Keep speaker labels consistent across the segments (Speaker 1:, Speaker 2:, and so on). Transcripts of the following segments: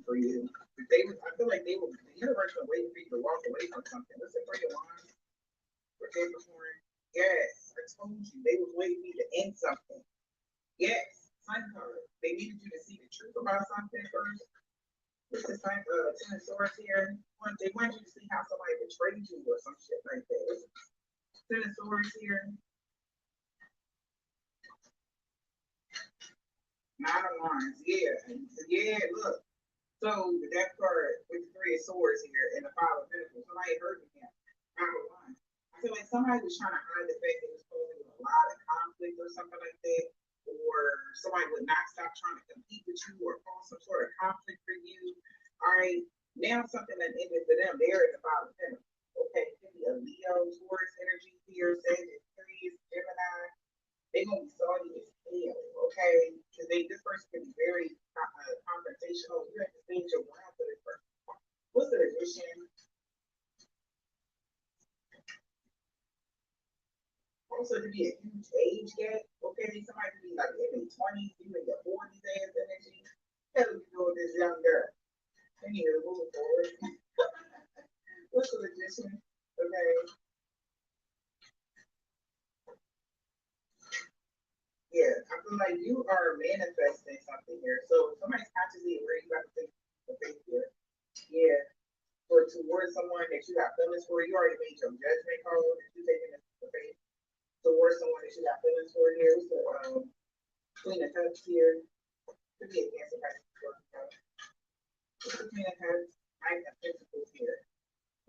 Speaker 1: for you. They was, I feel like they were the universe was waiting for you to walk away from something. Listen for your wands for Capricorn. Yes, I told you they was waiting for you to end something. Yes, Sun card. They needed you to see the truth about something first. What's the sign? Ten of Swords here. They want you to see how somebody betrayed you or some shit like that. What's Ten of Swords here. Nine of Wands. Yeah, yeah. Look. So the death card with the Three of Swords here and the Five of Pentacles. Somebody hurt him. Five of Wands. I feel like somebody was trying to hide the fact that it was causing a lot of conflict or something like that, or somebody would not stop trying to compete with you or cause some sort of conflict for you. All right, now something that ended for them. They're in the Five of Pentacles. Okay, it could be a Leo, Taurus energy here, Sagittarius, Gemini. They're gonna be salty as hell, okay? Because this person can be very confrontational. You have to stand your ground for this person. What's the addition? Also, to be a huge age gap, okay? Somebody could be like in their 20s, you in your 40s ass energy. Hell, you doing this young girl? I need to move forward. What's the addition? Okay. Yeah, I feel like you are manifesting something here. So somebody's consciously aware you got to take the faith here. Yeah. Or towards someone that you got feelings for, you already made your judgment call that you taking the faith towards someone that you got feelings for here. So Queen of Cups here. Could be a Cancer person. What's the Queen of Cups? Knight of Pentacles here.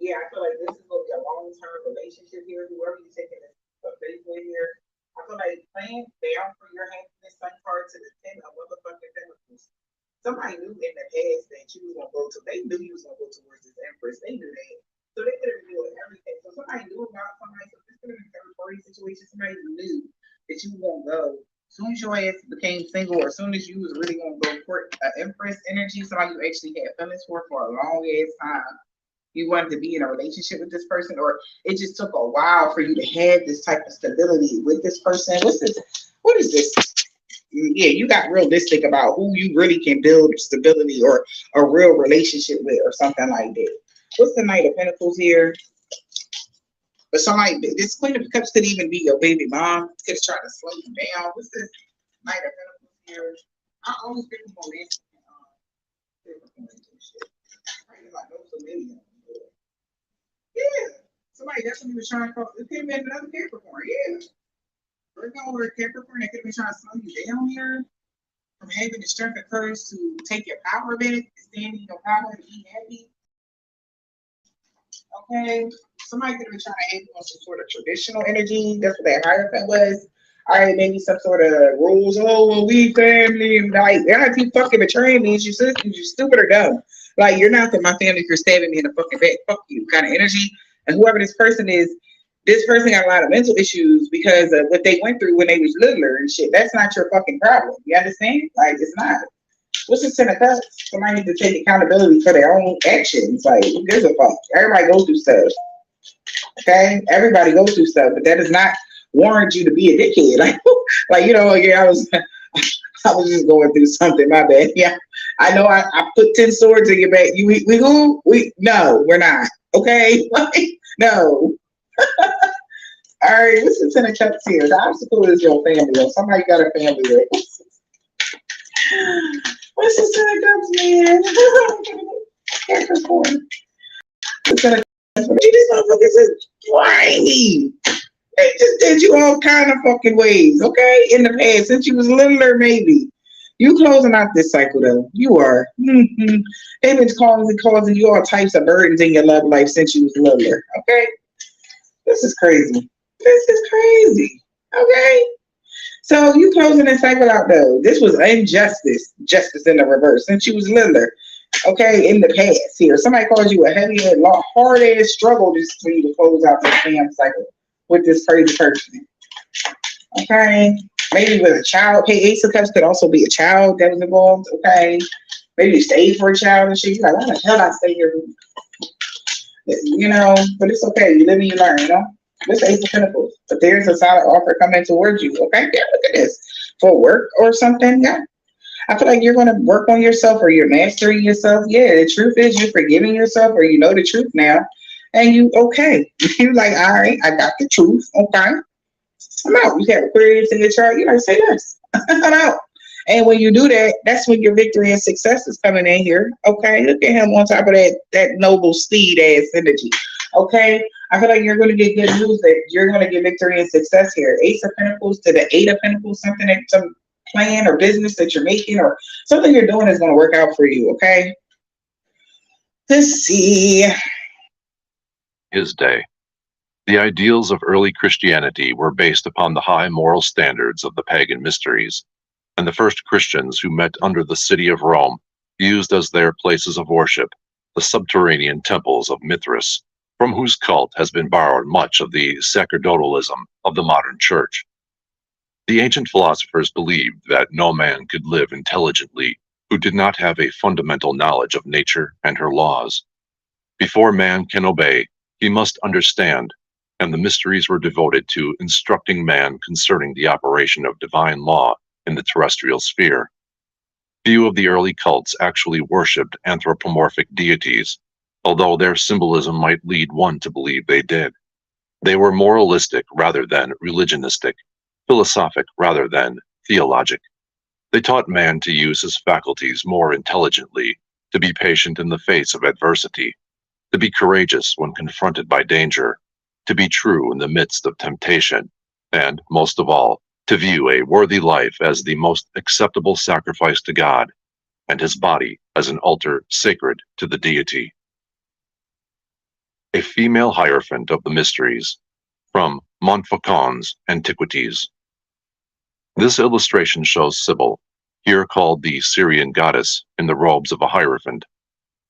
Speaker 1: Yeah, I feel like this is gonna be a long-term relationship here. Whoever you're taking the faith with here. I feel like plan down for your happiness, sun card to the 10 of motherfucking Pentacles. Somebody knew in the past that you was gonna go to. They knew you was gonna go towards this Empress. They knew that, so they could have been doing everything. So somebody knew about somebody. So this could have been a third party situation. Somebody knew that you won't go. As soon as your ass became single, or as soon as you was really gonna go for Empress energy, somebody you actually had feelings for a long ass time. You wanted to be in a relationship with this person, or it just took a while for you to have this type of stability with this person. What's this? What is this? Yeah, you got realistic about who you really can build stability or a real relationship with, or something like that. What's the Knight of Pentacles here? But somebody, this Queen of Cups could even be your baby mom. Could try to slow you down. What's this Knight of Pentacles here? I always think more romantic. Like those familiar. Yeah, somebody definitely was trying to call. It could have been another Capricorn. Yeah, we're going over Capricorn. They could have been trying to slow you down here from having the strength and courage to take your power back, stand in your power, and be happy. Okay, somebody could have been trying to have you on some sort of traditional energy. That's what that Hierophant was. All right, maybe some sort of rules. Oh, well, we family, and like, if you fucking betraying me, you stupid or dumb. Like, you're not that my family for stabbing me in the fucking back. Fuck you, kind of energy. And whoever this person got a lot of mental issues because of what they went through when they was littler and shit. That's not your fucking problem. You understand? Like, it's not. What's the 10 of Cups? Somebody needs to take accountability for their own actions. Like, who gives a fuck? Everybody goes through stuff. Okay? Everybody goes through stuff, but that does not warrant you to be a dickhead. Like, yeah, I was just going through something. My bad. Yeah, I know. I put 10 swords in your back. We who? No, we're not. Okay, no. All right, what's the 10 of Cups here? The obstacle is your family. Or somebody got a family there. What's the 10 of Cups, man? Capricorn. These motherfuckers is whiny. They just did you all kind of fucking ways, okay? In the past, since you was littler, maybe. You closing out this cycle, though. You are. Mm-hmm. They've been causing you all types of burdens in your love life since you was littler, okay? This is crazy. This is crazy, okay? So you closing this cycle out, though. This was injustice. Justice in the reverse. Since you was littler, okay, in the past here. Somebody calls you a heavy-head, hard-ass struggle just for you to close out this damn cycle with this crazy person. Okay, maybe with a child. Hey, Ace of Cups could also be a child that was involved. Okay, maybe you stayed for a child and shit. You're like, why the hell I stay here? But it's okay. You live and you learn. This Ace of Pentacles. But there's a solid offer coming towards you. Okay, yeah, look at this for work or something. Yeah. I feel like you're going to work on yourself or you're mastering yourself. Yeah, the truth is you're forgiving yourself or you know the truth now. And you okay. You're like, all right, I got the truth. Okay. I'm out. You have Aquarius in your chart. You like, say less. I'm out. And when you do that, that's when your victory and success is coming in here. Okay. Look at him on top of that noble steed ass energy. Okay. I feel like you're going to get good news that you're going to get victory and success here. Ace of Pentacles to the Eight of Pentacles, something that some plan or business that you're making or something you're doing is going to work out for you. Okay. Let's see.
Speaker 2: His day. The ideals of early Christianity were based upon the high moral standards of the pagan mysteries, and the first Christians who met under the city of Rome used as their places of worship the subterranean temples of Mithras, from whose cult has been borrowed much of the sacerdotalism of the modern church. The ancient philosophers believed that no man could live intelligently who did not have a fundamental knowledge of nature and her laws. Before man can obey, he must understand, and the mysteries were devoted to instructing man concerning the operation of divine law in the terrestrial sphere. Few of the early cults actually worshipped anthropomorphic deities, although their symbolism might lead one to believe they did. They were moralistic rather than religionistic, philosophic rather than theologic. They taught man to use his faculties more intelligently, to be patient in the face of adversity, to be courageous when confronted by danger, to be true in the midst of temptation, and, most of all, to view a worthy life as the most acceptable sacrifice to God, and his body as an altar sacred to the deity. A female hierophant of the mysteries, from Montfaucon's Antiquities. This illustration shows Sybil, here called the Syrian goddess, in the robes of a hierophant.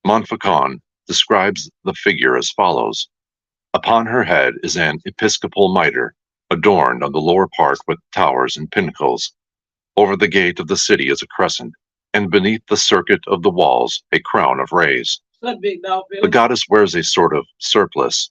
Speaker 2: Montfaucon describes the figure as follows. Upon her head is an episcopal mitre, adorned on the lower part with towers and pinnacles. Over the gate of the city is a crescent, and beneath the circuit of the walls a crown of rays. The goddess wears a sort of surplice,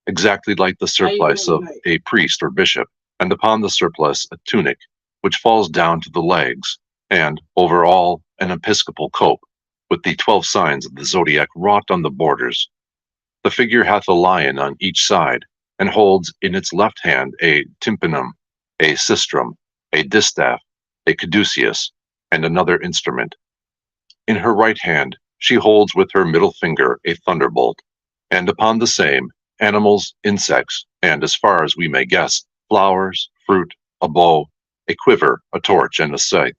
Speaker 2: exactly like the surplice of a priest or bishop, and upon the surplice a tunic, which falls down to the legs, and over all an episcopal cope, with the 12 signs of the zodiac wrought on the borders. The figure hath a lion on each side, and holds in its left hand a tympanum, a sistrum, a distaff, a caduceus, and another instrument. In her right hand she holds with her middle finger a thunderbolt, and upon the same animals, insects, and, as far as we may guess, flowers, fruit, a bow, a quiver, a torch, and a scythe.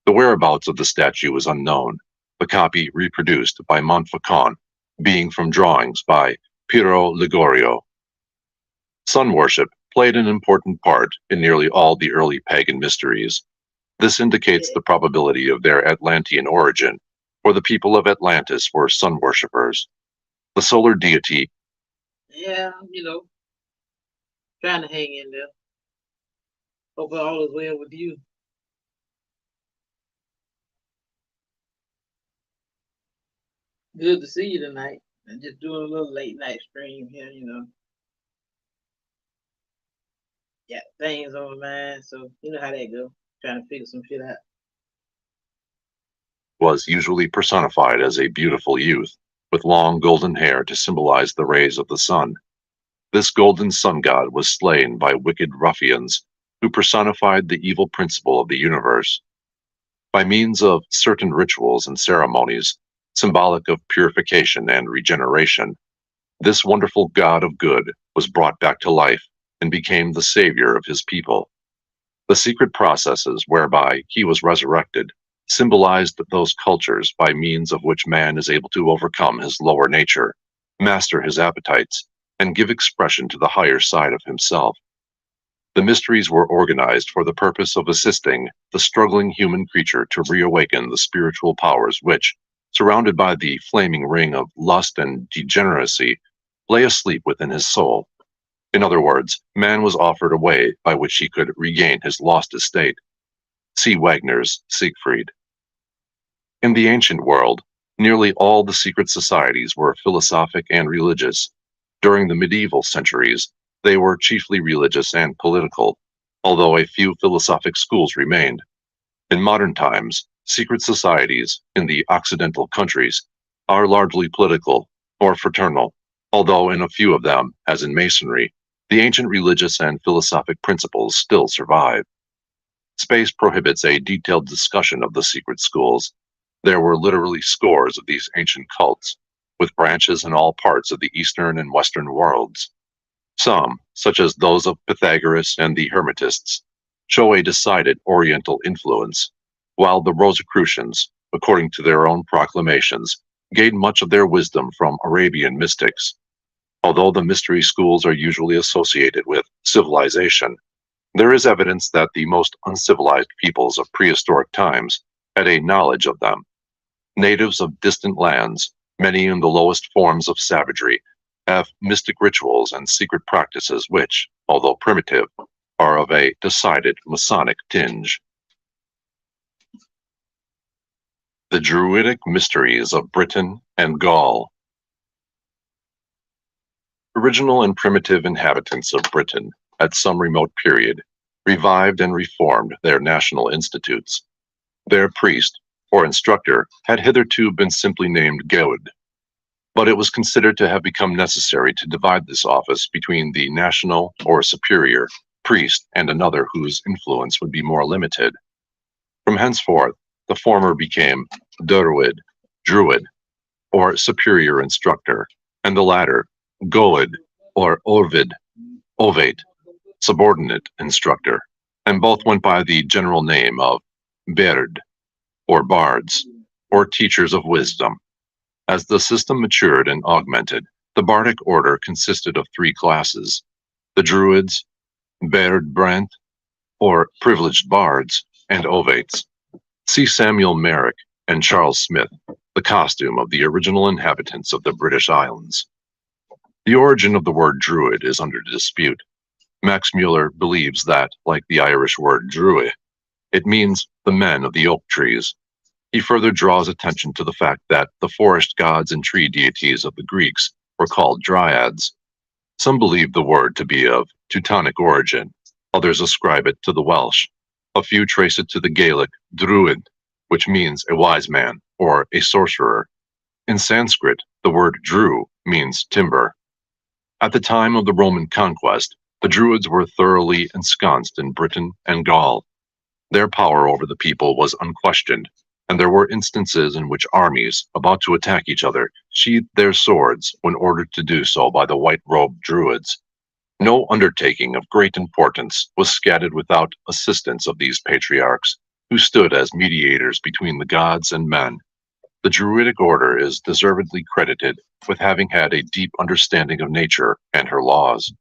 Speaker 2: The whereabouts of the statue is unknown, the copy reproduced by Montfaucon being from drawings by Piero Ligorio. Sun worship played an important part in nearly all the early pagan mysteries. This indicates the probability of their Atlantean origin, for the people of Atlantis were sun worshippers. The solar deity.
Speaker 3: Yeah, trying to hang in there. Hope all is well with you. Good to see you tonight. I'm just doing a little late night stream here, Yeah, things on my mind, so you know how that go. Trying to figure some shit out.
Speaker 2: Was usually personified as a beautiful youth, with long golden hair to symbolize the rays of the sun. This golden sun god was slain by wicked ruffians, who personified the evil principle of the universe. By means of certain rituals and ceremonies, symbolic of purification and regeneration, this wonderful god of good was brought back to life and became the savior of his people. The secret processes whereby he was resurrected symbolized those cultures by means of which man is able to overcome his lower nature, master his appetites, and give expression to the higher side of himself. The mysteries were organized for the purpose of assisting the struggling human creature to reawaken the spiritual powers which, surrounded by the flaming ring of lust and degeneracy, lay asleep within his soul. In other words, man was offered a way by which he could regain his lost estate. See Wagner's Siegfried. In the ancient world, nearly all the secret societies were philosophic and religious. During the medieval centuries, they were chiefly religious and political, although a few philosophic schools remained. In modern times, secret societies in the Occidental countries are largely political or fraternal, although in a few of them, as in Masonry, the ancient religious and philosophic principles still survive. Space prohibits a detailed discussion of the secret schools. There were literally scores of these ancient cults, with branches in all parts of the Eastern and Western worlds. Some, such as those of Pythagoras and the Hermetists, show a decided Oriental influence, while the Rosicrucians, according to their own proclamations, gained much of their wisdom from Arabian mystics. Although the mystery schools are usually associated with civilization, there is evidence that the most uncivilized peoples of prehistoric times had a knowledge of them. Natives of distant lands, many in the lowest forms of savagery, have mystic rituals and secret practices which, although primitive, are of a decided Masonic tinge. The Druidic Mysteries of Britain and Gaul. Original and primitive inhabitants of Britain, at some remote period, revived and reformed their national institutes. Their priest, or instructor, had hitherto been simply named Geod, but it was considered to have become necessary to divide this office between the national, or superior, priest and another whose influence would be more limited. From henceforth, the former became Druid, or superior instructor, and the latter, Goed, or Ovate, subordinate instructor, and both went by the general name of Berd, or bards, or teachers of wisdom. As the system matured and augmented, the bardic order consisted of three classes: the Druids, Berd Brant, or privileged bards, and Ovates. See Samuel Merrick and Charles Smith, The Costume of the Original Inhabitants of the British Islands. The origin of the word Druid is under dispute. Max Muller believes that, like the Irish word druid, it means the men of the oak trees. He further draws attention to the fact that the forest gods and tree deities of the Greeks were called dryads. Some believe the word to be of Teutonic origin, others ascribe it to the Welsh. A few trace it to the Gaelic druid, which means a wise man or a sorcerer. In Sanskrit, the word dru means timber. At the time of the Roman conquest, the Druids were thoroughly ensconced in Britain and Gaul. Their power over the people was unquestioned, and there were instances in which armies, about to attack each other, sheathed their swords when ordered to do so by the white-robed Druids. No undertaking of great importance was scattered without assistance of these patriarchs, who stood as mediators between the gods and men. The Druidic order is deservedly credited with having had a deep understanding of nature and her laws.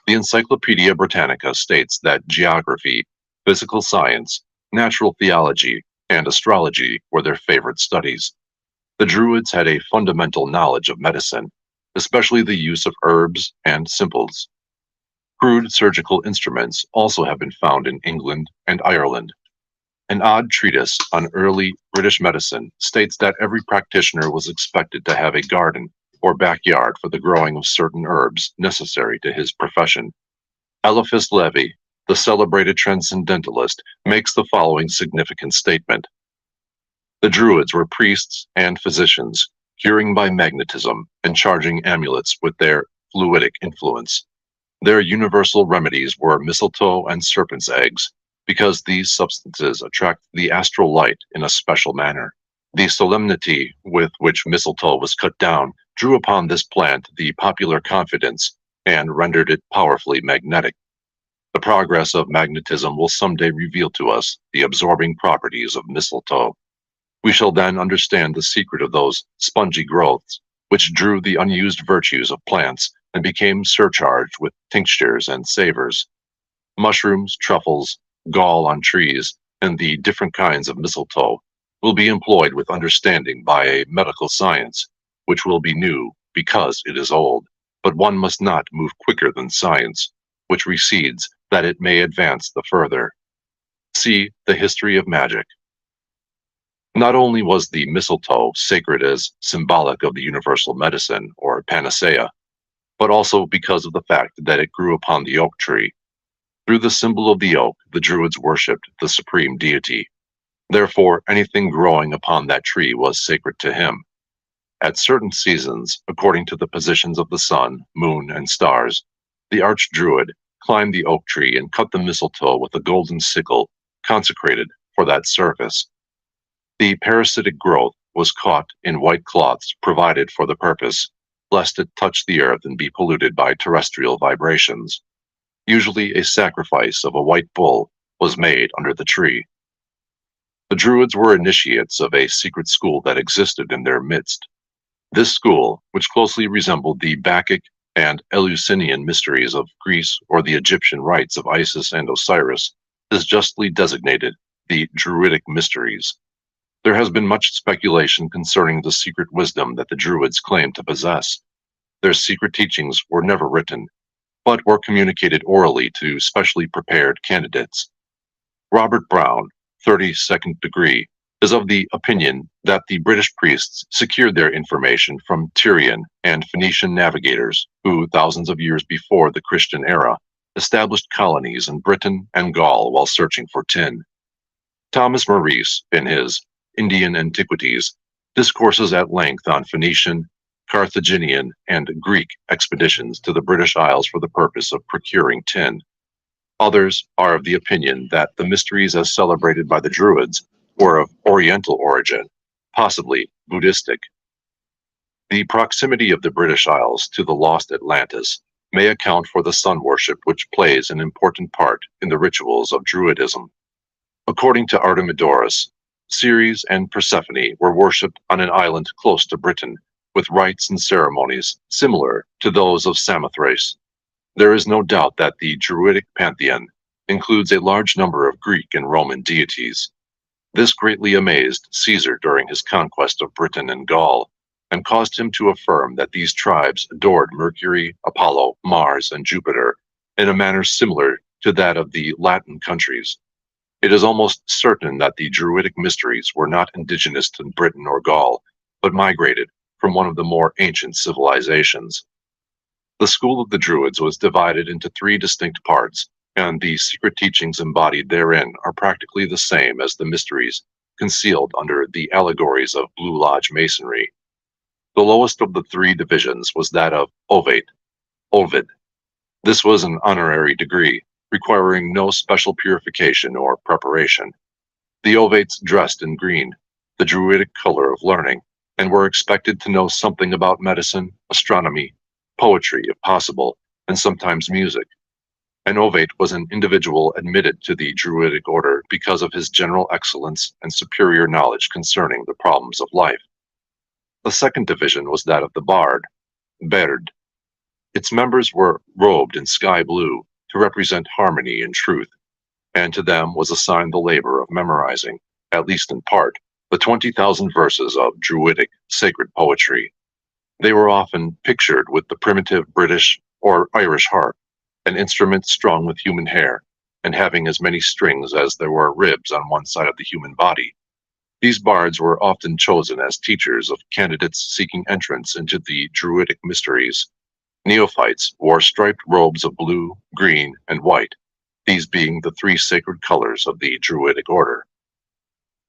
Speaker 2: The Encyclopedia Britannica states that geography, physical science, natural theology, and astrology were their favorite studies. The Druids had a fundamental knowledge of medicine, especially the use of herbs and simples. Crude surgical instruments also have been found in England and Ireland. An odd treatise on early British medicine states that every practitioner was expected to have a garden or backyard for the growing of certain herbs necessary to his profession. Eliphas Levi, the celebrated transcendentalist, makes the following significant statement. The Druids were priests and physicians, curing by magnetism and charging amulets with their fluidic influence. Their universal remedies were mistletoe and serpent's eggs, because these substances attract the astral light in a special manner. The solemnity with which mistletoe was cut down drew upon this plant the popular confidence and rendered it powerfully magnetic. The progress of magnetism will someday reveal to us the absorbing properties of mistletoe. We shall then understand the secret of those spongy growths which drew the unused virtues of plants and became surcharged with tinctures and savors. Mushrooms, truffles, gall on trees, and the different kinds of mistletoe will be employed with understanding by a medical science, which will be new because it is old. But one must not move quicker than science, which recedes that it may advance the further. See the history of magic. Not only was the mistletoe sacred as symbolic of the universal medicine, or panacea, but also because of the fact that it grew upon the oak tree. Through the symbol of the oak, the Druids worshipped the supreme deity. Therefore, anything growing upon that tree was sacred to him. At certain seasons, according to the positions of the sun, moon, and stars, the archdruid climbed the oak tree and cut the mistletoe with a golden sickle consecrated for that service. The parasitic growth was caught in white cloths provided for the purpose, lest it touch the earth and be polluted by terrestrial vibrations. Usually a sacrifice of a white bull was made under the tree. The Druids were initiates of a secret school that existed in their midst. This school, which closely resembled the Bacchic and Eleusinian mysteries of Greece or the Egyptian rites of Isis and Osiris, is justly designated the Druidic mysteries. There has been much speculation concerning the secret wisdom that the Druids claimed to possess. Their secret teachings were never written, but were communicated orally to specially prepared candidates. Robert Brown, 32nd degree, is of the opinion that the British priests secured their information from Tyrian and Phoenician navigators who, thousands of years before the Christian era, established colonies in Britain and Gaul while searching for tin. Thomas Maurice, in his Indian Antiquities, discourses at length on Phoenician, Carthaginian, and Greek expeditions to the British Isles for the purpose of procuring tin. Others are of the opinion that the mysteries as celebrated by the Druids were of Oriental origin, possibly Buddhistic. The proximity of the British Isles to the lost Atlantis may account for the sun worship which plays an important part in the rituals of Druidism. According to Artemidorus, Ceres and Persephone were worshipped on an island close to Britain, with rites and ceremonies similar to those of Samothrace. There is no doubt that the Druidic pantheon includes a large number of Greek and Roman deities. This greatly amazed Caesar during his conquest of Britain and Gaul, and caused him to affirm that these tribes adored Mercury, Apollo, Mars, and Jupiter in a manner similar to that of the Latin countries. It is almost certain that the Druidic mysteries were not indigenous to Britain or Gaul, but migrated from one of the more ancient civilizations. The school of the Druids was divided into three distinct parts, and the secret teachings embodied therein are practically the same as the mysteries concealed under the allegories of Blue Lodge masonry. The lowest of the three divisions was that of Ovate, Ovid. This was an honorary degree, requiring no special purification or preparation. The Ovates dressed in green, the Druidic color of learning, and were expected to know something about medicine, astronomy, poetry if possible, and sometimes music. An Ovate was an individual admitted to the Druidic order because of his general excellence and superior knowledge concerning the problems of life. The second division was that of the Bard, Baird. Its members were robed in sky blue to represent harmony and truth, and to them was assigned the labor of memorizing, at least in part, the 20,000 verses of Druidic sacred poetry. They were often pictured with the primitive British or Irish harp, an instrument strung with human hair and having as many strings as there were ribs on one side of the human body. These bards were often chosen as teachers of candidates seeking entrance into the Druidic mysteries. Neophytes wore striped robes of blue, green, and white, these being the three sacred colors of the Druidic order.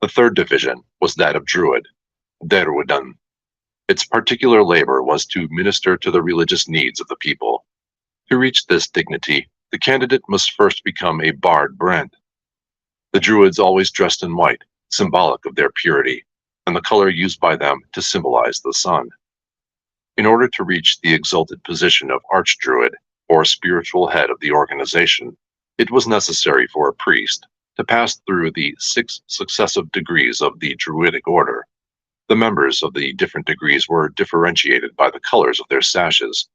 Speaker 2: The third division was that of Druid, Derwidan. Its particular labor was to minister to the religious needs of the people. To reach this dignity, the candidate must first become a Bard Brent. The Druids always dressed in white, symbolic of their purity, and the color used by them to symbolize the sun. In order to reach the exalted position of Archdruid, or spiritual head of the organization, it was necessary for a priest to pass through the 6 successive degrees of the Druidic order. The members of the different degrees were differentiated by the colors of their sashes,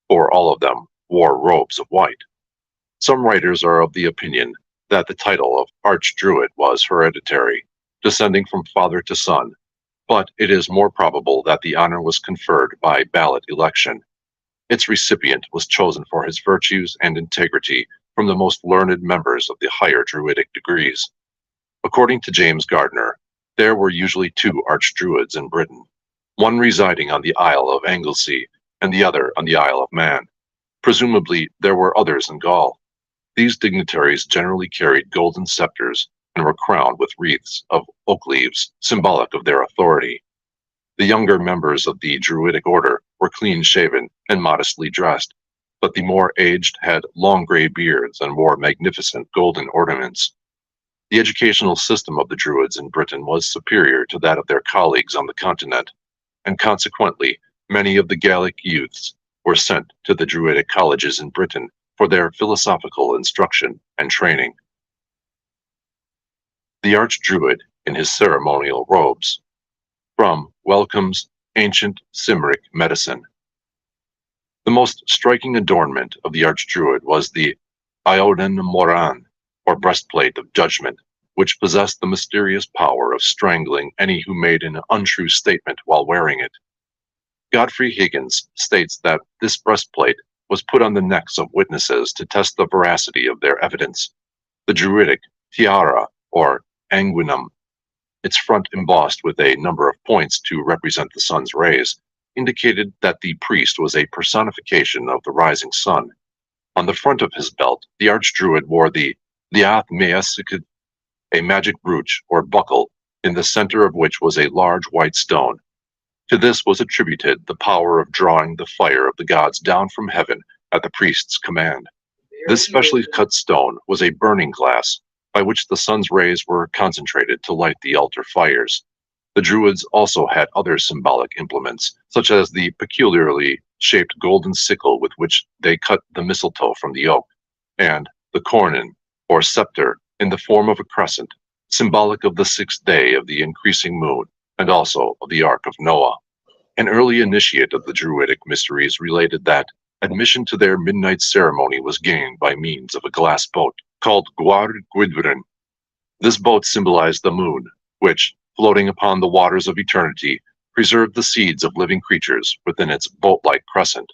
Speaker 2: for all of them wore robes of white. Some writers are of the opinion that the title of Archdruid was hereditary, descending from father to son, but it is more probable that the honor was conferred by ballot election. Its recipient was chosen for his virtues and integrity from the most learned members of the higher Druidic degrees. According to James Gardner, there were usually 2 Archdruids in Britain, one residing on the Isle of Anglesey and the other on the Isle of Man. Presumably, there were others in Gaul. These dignitaries generally carried golden scepters and were crowned with wreaths of oak leaves, symbolic of their authority. The younger members of the Druidic order were clean-shaven and modestly dressed, but the more aged had long gray beards and wore magnificent golden ornaments. The educational system of the Druids in Britain was superior to that of their colleagues on the continent, and consequently, many of the Gallic youths were sent to the Druidic colleges in Britain for their philosophical instruction and training. The Archdruid in his ceremonial robes. From Wellcome's Ancient Cymric Medicine. The most striking adornment of the Archdruid was the Ioden Moran, or breastplate of judgment, which possessed the mysterious power of strangling any who made an untrue statement while wearing it. Godfrey Higgins states that this breastplate was put on the necks of witnesses to test the veracity of their evidence. The Druidic tiara, or anguinum, its front embossed with a number of points to represent the sun's rays, indicated that the priest was a personification of the rising sun. On the front of his belt, the Archdruid wore the Liath Measikid, a magic brooch or buckle, in the center of which was a large white stone. To this was attributed the power of drawing the fire of the gods down from heaven at the priest's command. This specially cut stone was a burning glass, by which the sun's rays were concentrated to light the altar fires. The Druids also had other symbolic implements, such as the peculiarly shaped golden sickle with which they cut the mistletoe from the oak, and the cornon, or scepter, in the form of a crescent, symbolic of the sixth day of the increasing moon, and also of the Ark of Noah. An early initiate of the Druidic mysteries related that admission to their midnight ceremony was gained by means of a glass boat called Gwar Gwydfryn. This boat symbolized the moon, which, floating upon the waters of eternity, preserved the seeds of living creatures within its boat-like crescent.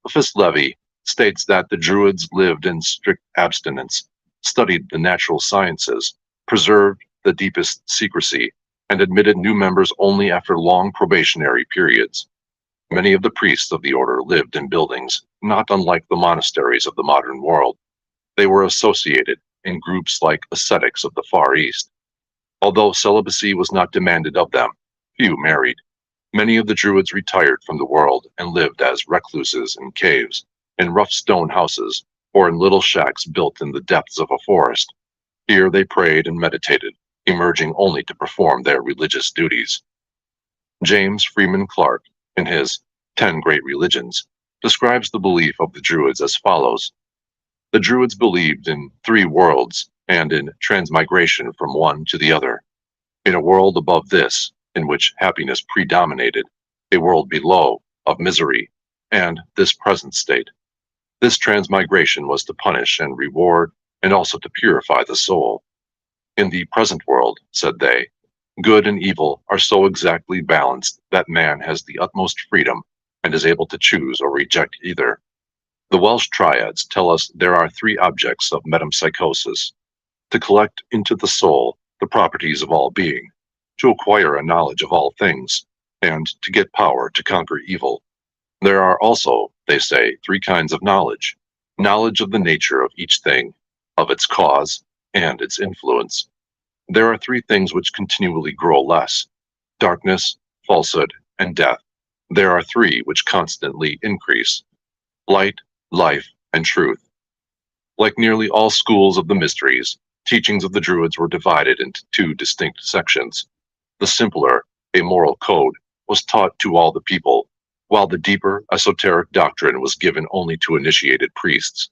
Speaker 2: Rufus Levy states that the Druids lived in strict abstinence, studied the natural sciences, preserved the deepest secrecy, and admitted new members only after long probationary periods. Many of the priests of the order lived in buildings not unlike the monasteries of the modern world. They were associated in groups like ascetics of the Far East. Although celibacy was not demanded of them, few married. Many of the Druids retired from the world and lived as recluses in caves, in rough stone houses, or in little shacks built in the depths of a forest. Here they prayed and meditated, emerging only to perform their religious duties. James Freeman Clarke, in his 10 Great Religions, describes the belief of the Druids as follows. The Druids believed in 3 worlds and in transmigration from one to the other. In a world above this, in which happiness predominated, a world below, of misery, and this present state. This transmigration was to punish and reward, and also to purify the soul. In the present world, said they, good and evil are so exactly balanced that man has the utmost freedom and is able to choose or reject either. The Welsh triads tell us there are 3 objects of metempsychosis: to collect into the soul the properties of all being, to acquire a knowledge of all things, and to get power to conquer evil. There are also, they say, 3 kinds of knowledge: knowledge of the nature of each thing, of its cause, and its influence. There are 3 things which continually grow less: darkness, falsehood, and death. There are 3 which constantly increase: light, life, and truth. Like nearly all schools of the mysteries, teachings of the Druids were divided into 2 distinct sections. The simpler, a moral code, was taught to all the people, while the deeper, esoteric doctrine was given only to initiated priests.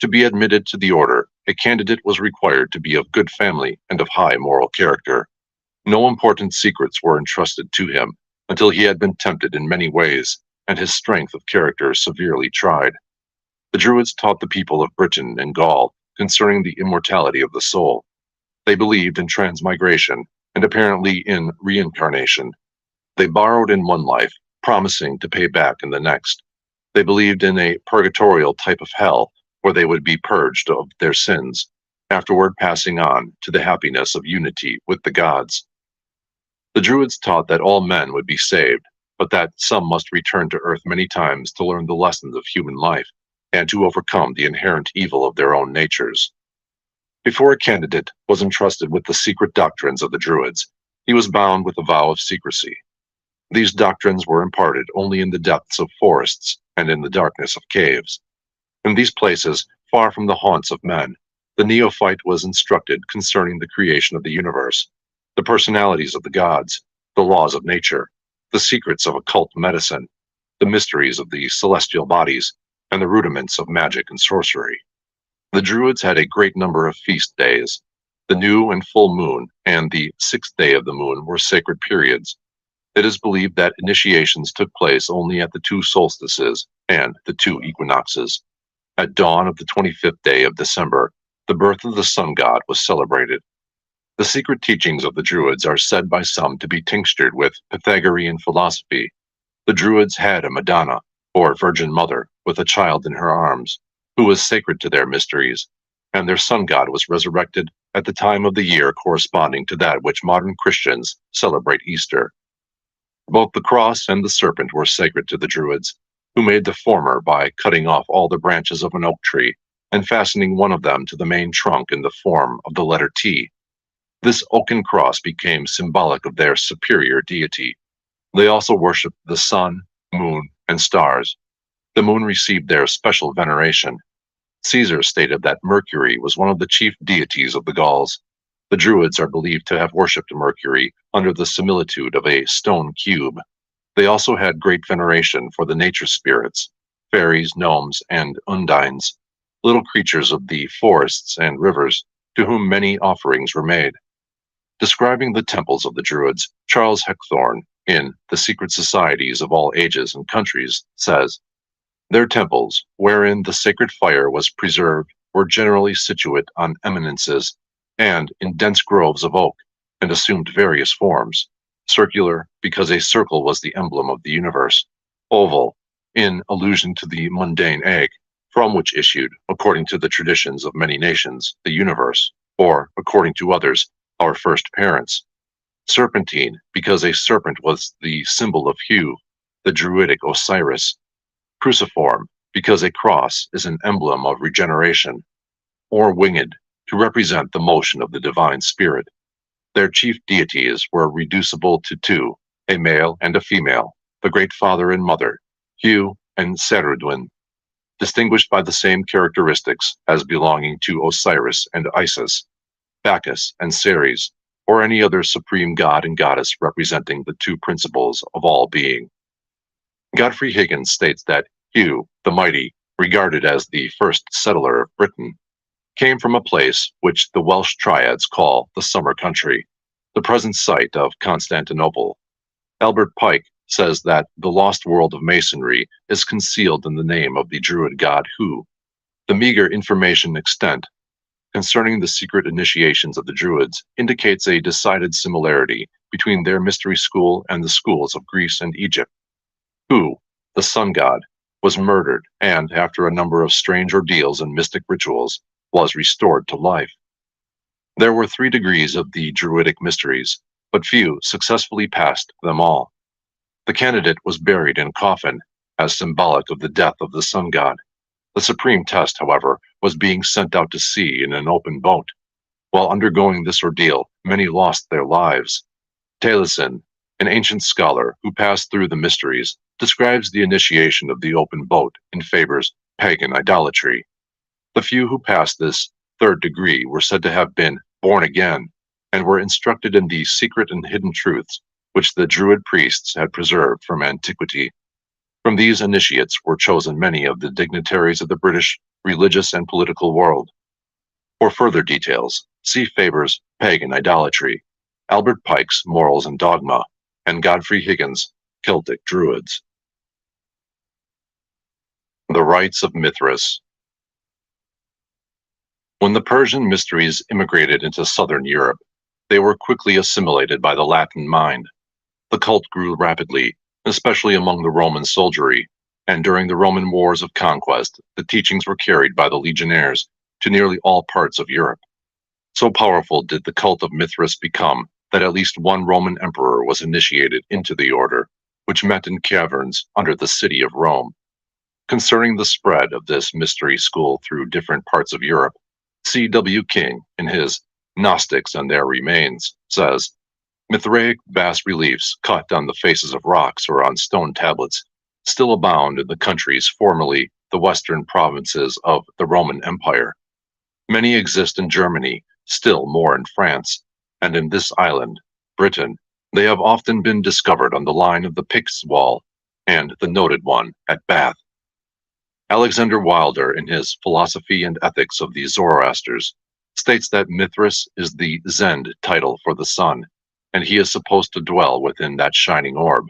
Speaker 2: To be admitted to the order, a candidate was required to be of good family and of high moral character. No important secrets were entrusted to him until he had been tempted in many ways and his strength of character severely tried. The Druids taught the people of Britain and Gaul concerning the immortality of the soul. They believed in transmigration and apparently in reincarnation. They borrowed in one life, promising to pay back in the next. They believed in a purgatorial type of hell where they would be purged of their sins, afterward passing on to the happiness of unity with the gods. The Druids taught that all men would be saved, but that some must return to earth many times to learn the lessons of human life and to overcome the inherent evil of their own natures. Before a candidate was entrusted with the secret doctrines of the Druids, he was bound with a vow of secrecy. These doctrines were imparted only in the depths of forests and in the darkness of caves. In these places, far from the haunts of men, the neophyte was instructed concerning the creation of the universe, the personalities of the gods, the laws of nature, the secrets of occult medicine, the mysteries of the celestial bodies, and the rudiments of magic and sorcery. The Druids had a great number of feast days. The new and full moon and the 6th day of the moon were sacred periods. It is believed that initiations took place only at the 2 solstices and the 2 equinoxes. At dawn of the 25th day of December, the birth of the sun god was celebrated. The secret teachings of the Druids are said by some to be tinctured with Pythagorean philosophy. The Druids had a Madonna, or Virgin Mother, with a child in her arms, who was sacred to their mysteries, and their sun god was resurrected at the time of the year corresponding to that which modern Christians celebrate Easter. Both the cross and the serpent were sacred to the Druids, who made the former by cutting off all the branches of an oak tree and fastening one of them to the main trunk in the form of the letter T. This oaken cross became symbolic of their superior deity. They also worshipped the sun, moon, and stars. The moon received their special veneration. Caesar stated that Mercury was one of the chief deities of the Gauls. The Druids are believed to have worshipped Mercury under the similitude of a stone cube. They also had great veneration for the nature spirits, fairies, gnomes, and undines, little creatures of the forests and rivers, to whom many offerings were made. Describing the temples of the Druids, Charles Heckthorne, in The Secret Societies of All Ages and Countries, says, "Their temples, wherein the sacred fire was preserved, were generally situate on eminences, and in dense groves of oak, and assumed various forms: circular, because a circle was the emblem of the universe; oval, in allusion to the mundane egg, from which issued, according to the traditions of many nations, the universe, or, according to others, our first parents; serpentine, because a serpent was the symbol of Hu, the Druidic Osiris; cruciform, because a cross is an emblem of regeneration; or winged, to represent the motion of the divine spirit. Their chief deities were reducible to 2, a male and a female, the great father and mother, Hu and Cerridwen, distinguished by the same characteristics as belonging to Osiris and Isis, Bacchus and Ceres, or any other supreme god and goddess representing the 2 principles of all being." Godfrey Higgins states that Hu, the Mighty, regarded as the first settler of Britain, came from a place which the Welsh triads call the Summer Country, the present site of Constantinople. Albert Pike says that the lost world of Masonry is concealed in the name of the Druid god Hu. The meager information extant concerning the secret initiations of the Druids indicates a decided similarity between their mystery school and the schools of Greece and Egypt. Hu, the sun god, was murdered and, after a number of strange ordeals and mystic rituals, was restored to life. There were 3 degrees of the Druidic mysteries, but few successfully passed them all. The candidate was buried in a coffin, as symbolic of the death of the sun god. The supreme test, however, was being sent out to sea in an open boat. While undergoing this ordeal, many lost their lives. Taliesin, an ancient scholar who passed through the mysteries, describes the initiation of the open boat and favors pagan idolatry. The few who passed this 3rd degree were said to have been born again and were instructed in the secret and hidden truths which the Druid priests had preserved from antiquity. From these initiates were chosen many of the dignitaries of the British religious and political world. For further details, see Faber's Pagan Idolatry, Albert Pike's Morals and Dogma, and Godfrey Higgins' Celtic Druids. The Rites of Mithras. When the Persian mysteries immigrated into southern Europe, they were quickly assimilated by the Latin mind. The cult grew rapidly, especially among the Roman soldiery, and during the Roman wars of conquest, the teachings were carried by the legionnaires to nearly all parts of Europe. So powerful did the cult of Mithras become that at least one Roman emperor was initiated into the order, which met in caverns under the city of Rome. Concerning the spread of this mystery school through different parts of Europe, C.W. King, in his Gnostics and Their Remains, says, Mithraic bas-reliefs cut on the faces of rocks or on stone tablets still abound in the countries formerly the western provinces of the Roman Empire. Many exist in Germany, still more in France, and in this island, Britain, they have often been discovered on the line of the Picts Wall and the noted one at Bath. Alexander Wilder, in his Philosophy and Ethics of the Zoroasters, states that Mithras is the Zend title for the sun, and he is supposed to dwell within that shining orb.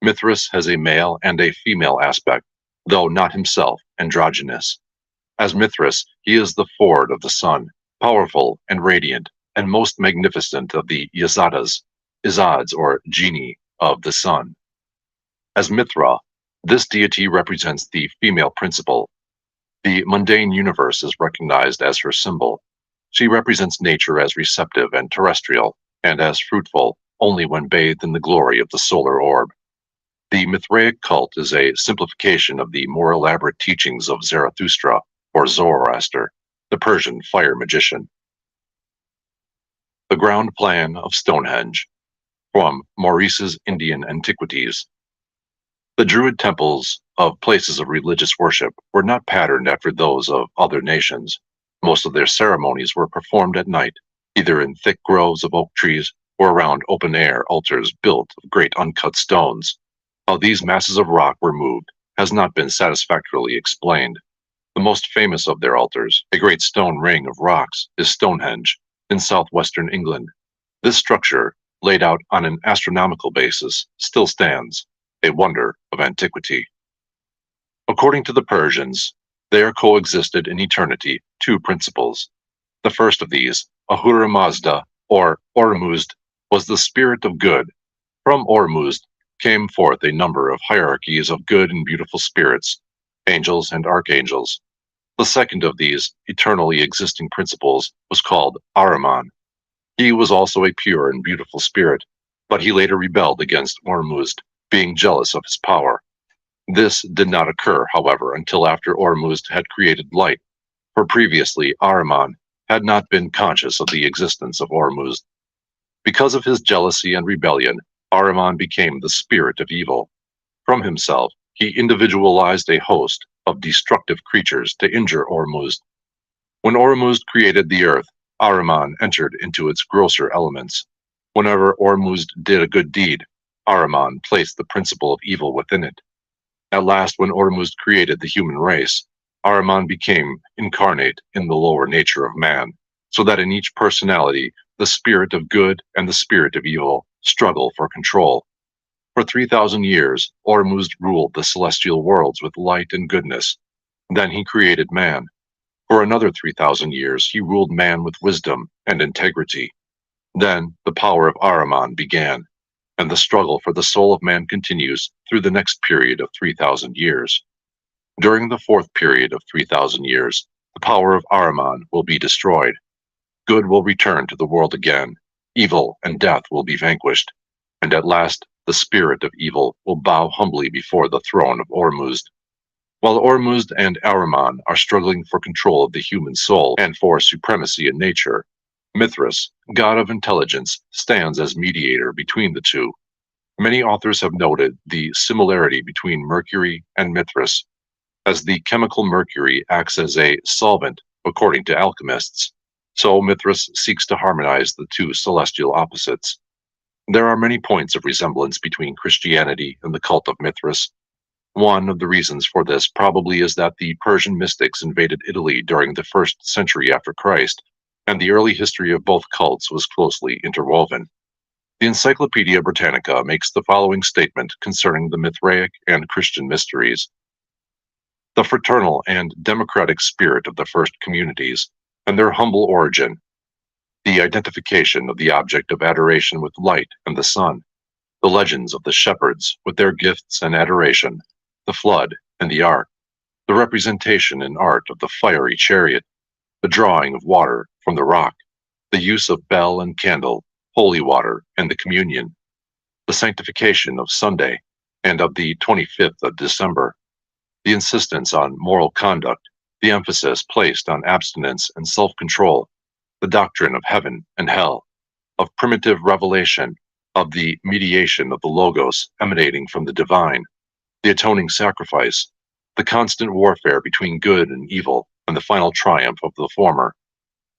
Speaker 2: Mithras has a male and a female aspect, though not himself androgynous. As Mithras, he is the Ford of the sun, powerful and radiant, and most magnificent of the Yazadas, Izads or genii of the sun. As Mithra, this deity represents the female principle. The mundane universe is recognized as her symbol. She represents nature as receptive and terrestrial, and as fruitful only when bathed in the glory of the solar orb. The Mithraic cult is a simplification of the more elaborate teachings of Zarathustra, or Zoroaster, the Persian fire magician. The ground plan of Stonehenge, from Maurice's Indian Antiquities. The Druid temples of places of religious worship were not patterned after those of other nations. Most of their ceremonies were performed at night, either in thick groves of oak trees or around open-air altars built of great uncut stones. How these masses of rock were moved has not been satisfactorily explained. The most famous of their altars, a great stone ring of rocks, is Stonehenge, in southwestern England. This structure, laid out on an astronomical basis, still stands, a wonder of antiquity. According to the Persians, there coexisted in eternity two principles. The first of these, Ahura Mazda, or Ormuzd, was the spirit of good. From Ormuzd came forth a number of hierarchies of good and beautiful spirits, angels and archangels. The second of these eternally existing principles was called Ahriman. He was also a pure and beautiful spirit, but he later rebelled against Ormuzd, being jealous of his power. This did not occur, however, until after Ormuzd had created light, for previously Ahriman had not been conscious of the existence of Ormuzd. Because of his jealousy and rebellion, Ahriman became the spirit of evil. From himself, he individualized a host of destructive creatures to injure Ormuzd. When Ormuzd created the earth, Ahriman entered into its grosser elements. Whenever Ormuzd did a good deed, Ahriman placed the principle of evil within it. At last, when Ormuzd created the human race, Ahriman became incarnate in the lower nature of man, so that in each personality, the spirit of good and the spirit of evil struggle for control. For 3,000 years, Ormuzd ruled the celestial worlds with light and goodness. Then he created man. For another 3,000 years, he ruled man with wisdom and integrity. Then the power of Ahriman began, and the struggle for the soul of man continues through the next period of 3,000 years. During the fourth period of 3,000 years, the power of Ahriman will be destroyed. Good will return to the world again. Evil and death will be vanquished. And at last, the spirit of evil will bow humbly before the throne of Ormuzd. While Ormuzd and Ahriman are struggling for control of the human soul and for supremacy in nature, Mithras, god of intelligence, stands as mediator between the two. Many authors have noted the similarity between Mercury and Mithras, as the chemical mercury acts as a solvent, according to alchemists. So Mithras seeks to harmonize the two celestial opposites. There are many points of resemblance between Christianity and the cult of Mithras. One of the reasons for this probably is that the Persian mystics invaded Italy during the 1st century after Christ, and the early history of both cults was closely interwoven. The Encyclopedia Britannica makes the following statement concerning the Mithraic and Christian mysteries. The fraternal and democratic spirit of the first communities, and their humble origin, the identification of the object of adoration with light and the sun, the legends of the shepherds with their gifts and adoration, the flood and the ark, the representation in art of the fiery chariot, the drawing of water from the rock, the use of bell and candle, holy water, and the communion, the sanctification of Sunday and of the 25th of December, the insistence on moral conduct, the emphasis placed on abstinence and self-control, the doctrine of heaven and hell, of primitive revelation, of the mediation of the Logos emanating from the divine, the atoning sacrifice, the constant warfare between good and evil, and the final triumph of the former,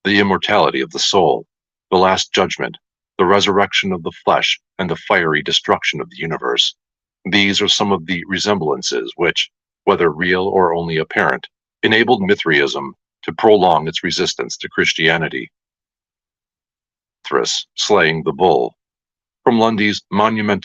Speaker 2: the immortality of the soul, the last judgment, the resurrection of the flesh, and the fiery destruction of the universe. These are some of the resemblances which, whether real or only apparent, enabled Mithraism to prolong its resistance to Christianity. Prst slaying the bull. From Lundy's monumental